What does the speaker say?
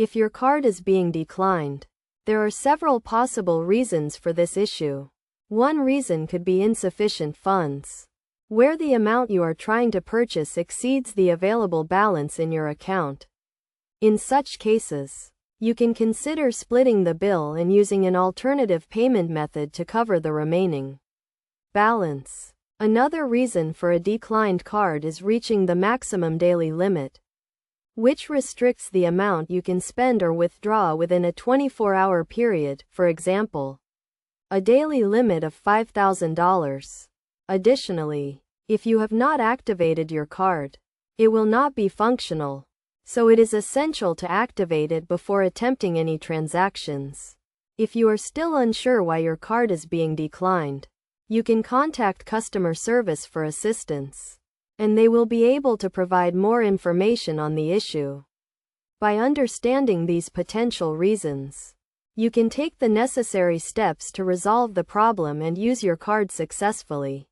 If your card is being declined, there are several possible reasons for this issue. One reason could be insufficient funds, where the amount you are trying to purchase exceeds the available balance in your account. In such cases, you can consider splitting the bill and using an alternative payment method to cover the remaining balance. Another reason for a declined card is reaching the maximum daily limit, which restricts the amount you can spend or withdraw within a 24-hour period, for example, a daily limit of $5,000. Additionally, if you have not activated your card, it will not be functional, so it is essential to activate it before attempting any transactions. If you are still unsure why your card is being declined, you can contact customer service for assistance, and they will be able to provide more information on the issue. By understanding these potential reasons, you can take the necessary steps to resolve the problem and use your card successfully.